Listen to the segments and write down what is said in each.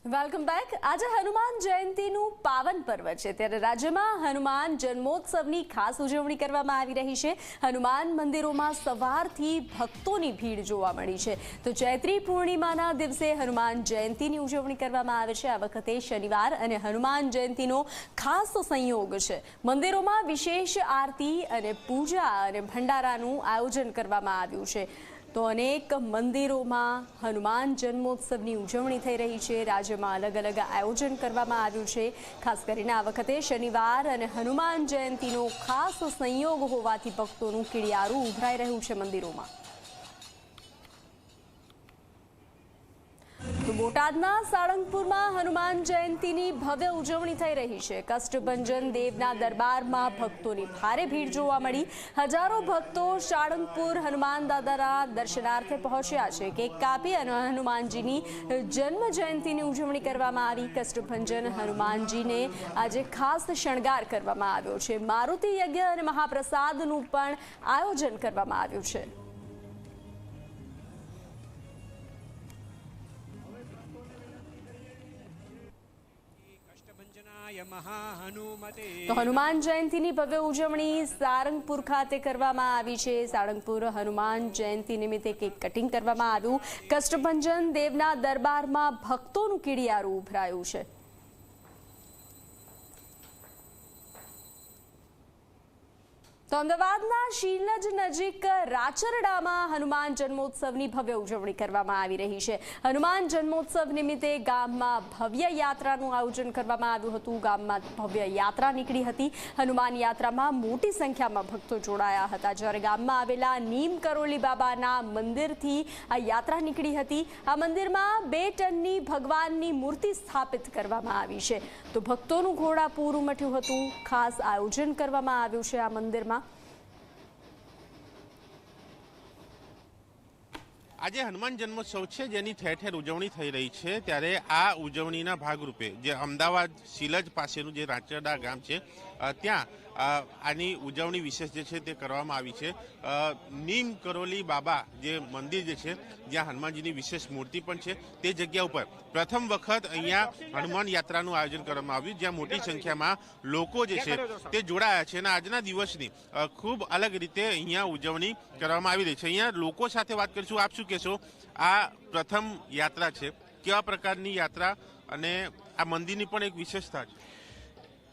Welcome back. આજે હનુમાન જયંતીનું પાવન પર્વ છે, ત્યારે રાજ્યમાં હનુમાન જન્મોત્સવની ખાસ ઉજવણી કરવામાં આવી રહી છે। હનુમાન મંદિરોમાં સવારથી ભક્તોની ભીડ જોવા મળી છે। તો ચૈત્રી પૂર્ણિમાના દિવસે હનુમાન જયંતીની ઉજવણી કરવામાં આવે છે। આ વખતે શનિવાર અને હનુમાન જયંતીનો ખાસ સંયોગ છે। મંદિરોમાં વિશેષ આરતી અને પૂજા અને ભંડારાનું આયોજન કરવામાં આવ્યું છે। તો અનેક મંદિરોમાં હનુમાન જન્મોત્સવની ઉજવણી થઈ રહી છે। રાજ્યમાં અલગ અલગ આયોજન કરવામાં આવ્યું છે। ખાસ કરીને આ વખતે શનિવાર અને હનુમાન જયંતીનો ખાસ સંયોગ હોવાથી ભક્તોનું કીડિયારું ઉભરાઈ રહ્યું છે મંદિરોમાં। તો બોટાદના સાળંગપુરમાં હનુમાન જયંતીની ભવ્ય ઉજવણી થઈ રહી છે। કષ્ટભંજન દેવના દરબારમાં ભક્તોની ભારે ભીડ જોવા મળી। હજારો ભક્તો સાળંગપુર હનુમાન દાદાના દર્શનાર્થે પહોંચ્યા છે। કેક કાપી અને હનુમાનજીની જન્મ જયંતીની ઉજવણી કરવામાં આવી। કષ્ટભંજન હનુમાનજીને આજે ખાસ શણગાર કરવામાં આવ્યો છે। મારુતિ યજ્ઞ અને મહાપ્રસાદનું પણ આયોજન કરવામાં આવ્યું છે। તો હનુમાન જયંતીની ભવ્ય ઉજવણી સાળંગપુર ખાતે કરવામાં આવી છે। સાળંગપુર હનુમાન જયંતી નિમિત્તે કેક કટિંગ કરવામાં આવ્યું। કષ્ટભંજન દેવના દરબારમાં ભક્તોનું કીડિયારું ઉભરાયું છે। તો અમદાવાદના શીલજ નજીક રાચરડામાં હનુમાન જન્મોત્સવની ભવ્ય ઉજવણી કરવામાં આવી રહી છે। હનુમાન જન્મોત્સવ નિમિત્તે ગામમાં ભવ્ય યાત્રાનું આયોજન કરવામાં આવ્યું હતું। ગામમાં ભવ્ય યાત્રા નીકળી હતી। હનુમાન યાત્રામાં મોટી સંખ્યામાં ભક્તો જોડાયા હતા, જ્યારે ગામમાં આવેલા નીમ કરોલી બાબાના મંદિરથી આ યાત્રા નીકળી હતી। આ મંદિરમાં 2 ટનની ભગવાનની મૂર્તિ સ્થાપિત કરવામાં આવી છે। તો ભક્તોનું ઘોડાપૂર ઉમટ્યું હતું। ખાસ આયોજન કરવામાં આવ્યું છે આ મંદિરમાં। આજે હનુમાન જન્મોત્સવ છે, જેની ઠેર ઠેર ઉજવણી થઈ રહી છે। ત્યારે આ ઉજવણીના ભાગરૂપે જે અમદાવાદ શીલજ પાસેનું જે રાચરડા ગામ છે, ત્યાં આની ઉજવણી વિશેષ જે છે તે કરવામાં આવી છે। નીમ કરોલી બાબા જે મંદિર જે છે, જ્યાં હનુમાનજીની વિશેષ મૂર્તિ પણ છે, તે જગ્યા ઉપર પ્રથમ વખત અહીંયા હનુમાન યાત્રાનું આયોજન કરવામાં આવ્યું, જ્યાં મોટી સંખ્યામાં લોકો જે છે તે જોડાયા છે અને આજના દિવસની ખૂબ અલગ રીતે અહીંયા ઉજવણી કરવામાં આવી રહી છે। અહીંયા લોકો સાથે વાત કરીશું। આપ શું કહેશો, આ પ્રથમ યાત્રા છે, કેવા પ્રકારની યાત્રા અને આ મંદિરની પણ એક વિશેષતા છે?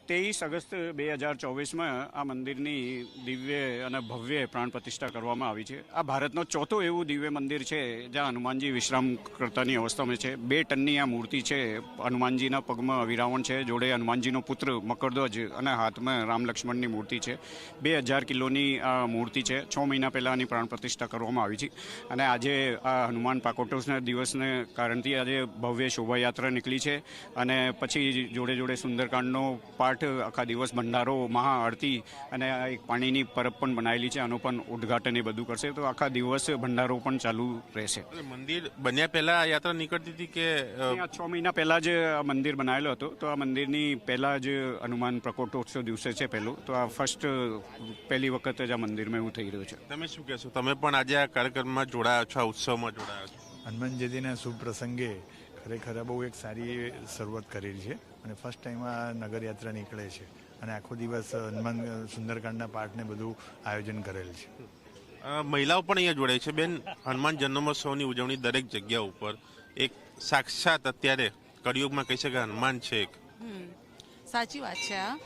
23 ઓગસ્ટ 2024માં આ મંદિરની દિવ્ય અને ભવ્ય પ્રાણ પ્રતિષ્ઠા કરવામાં આવી છે। આ ભારતનો ચોથું એવું દિવ્ય મંદિર છે જ્યાં હનુમાનજી વિશ્રામ કરતાની અવસ્થામાં છે। 2 ટનની આ મૂર્તિ છે। હનુમાનજીના પગમાં વિરાવણ છે, જોડે હનુમાનજીનો પુત્ર મકરધ્વજ અને હાથમાં રામ લક્ષ્મણની મૂર્તિ છે। 2000 કિલોની આ મૂર્તિ છે। 6 મહિના પહેલાં આની પ્રાણ પ્રતિષ્ઠા કરવામાં આવી છે અને આજે આ હનુમાન પાકોટોસના દિવસને કારણથી આજે ભવ્ય શોભાયાત્રા નીકળી છે અને પછી જોડે જોડે સુંદરકાંડનો પાઠ, આખા દિવસ ભંડારો, મહાઆરતી અને એક પાણીની પરબ પણ બનાવેલી છે। આનું પણ ઉદ્ઘાટન એ બધું કરશે, તો આખા દિવસ ભંડારો પણ ચાલુ રહેશે। મંદિર બન્યા પહેલા આ યાત્રા નીકળતી હતી કે 6 મહિના પહેલા જ આ મંદિર બનાવેલો હતો, તો આ મંદિરની પહેલા જ હનુમાન પ્રકોટોત્સવ દિવસે છે પહેલું, તો આ પહેલી વખત જ આ મંદિરમાં એવું થઈ રહ્યું છે। તમે શું કહેશો, તમે પણ આજે આ કાર્યક્રમમાં જોડાયા છો, આ ઉત્સવમાં જોડાયા છો? હનુમાન જયંતીના શુભ પ્રસંગે ખરેખર બહુ એક સારી શરૂઆત કરેલી છે અને ફર્સ્ટ ટાઈમ આ નગરયાત્રા નીકળે છે અને આખો દિવસ હનુમાન સુંદરકાંડના પાઠને બધું આયોજન કરેલ છે। મહિલાઓ પણ અહીંયા જોડાય છે। બેન, હનુમાન જન્મોત્સવની ઉજવણી દરેક જગ્યા ઉપર એક સાક્ષાત અત્યારે કળિયુગમાં કહી શકાય હનુમાન છે એક। સાચી વાત છે આ,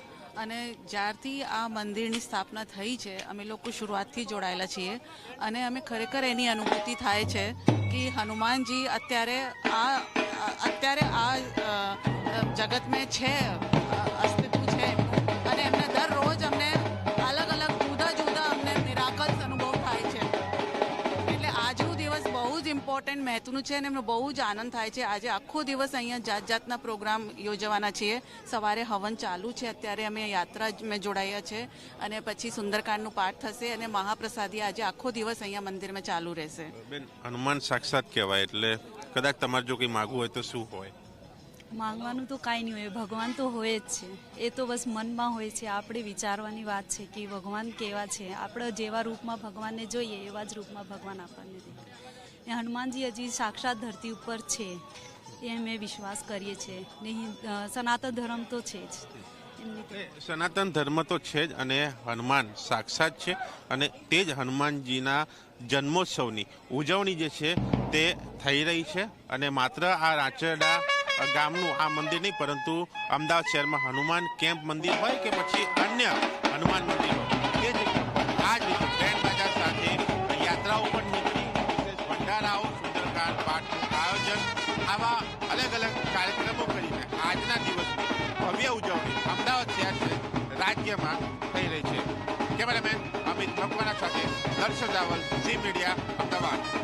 અને જ્યારથી આ મંદિરની સ્થાપના થઈ છે અમે લોકો શરૂઆતથી જોડાયેલા છીએ અને અમે ખરેખર એની અનુભૂતિ થાય છે કે હનુમાનજી અત્યારે આ જગત મેં છે, અસ્તિત્વ છે એમનું, અને એમને દરરોજ અમને અલગ અલગ જુદા અમને મિરાકલ્સ અનુભવ થાય છે। એટલે આજનો દિવસ બહુ જ ઇમ્પોર્ટન્ટ મહત્વનું છે અને એમને બહુ જ આનંદ થાય છે। આજે આખો દિવસ અહીંયા જાત જાતના પ્રોગ્રામ યોજવાના છીએ। સવારે હવન ચાલુ છે, અત્યારે અમે યાત્રા મેં જોડાયા છે અને પછી સુંદરકાંડનું પાઠ થશે અને મહાપ્રસાદી આજે આખો દિવસ અહીંયા મંદિરમાં ચાલુ રહેશે। બેન, હનુમાન સાક્ષાત કહેવાય, એટલે કદાચ તમારે જો કંઈ માગવું હોય તો શું હોય? માંગવાનું તો કાંઈ નહીં હોય, ભગવાન તો હોય જ છે। એ તો બસ મનમાં હોય છે, આપણે વિચારવાની વાત છે કે ભગવાન કેવા છે। આપણે જેવા રૂપમાં ભગવાનને જોઈએ એવા જ રૂપમાં ભગવાન આપણને દેખાય। હનુમાનજી હજી સાક્ષાત ધરતી ઉપર છે, એ અમે વિશ્વાસ કરીએ છીએ ને સનાતન ધર્મ તો છે જ એમની તો. સનાતન ધર્મ તો છે જ અને હનુમાન સાક્ષાત છે અને તે જ હનુમાનજીના જન્મોત્સવની ઉજવણી જે છે તે થઈ રહી છે અને માત્ર આ રાચરડા ગામનું આ મંદિર નહીં પરંતુ અમદાવાદ શહેરમાં હનુમાન કેમ્પ મંદિર હોય કે પછી અન્ય હનુમાન મંદિર હોય તે જ આ જ રીતે બેન્ડ બાજા સાથે યાત્રાઓ પણ નીકળી વિશેષ ભંડારાઓ સુંદરકાંડ પાઠનું આયોજન આવા અલગ અલગ કાર્યક્રમો કરીને આજના દિવસની ભવ્ય ઉજવણી અમદાવાદ શહેર છે રાજ્યમાં થઈ રહી છે. કેમેરામેન અમિત મકવાના સાથે દર્શન રાવલ, ઝી મીડિયા, અમદાવાદ.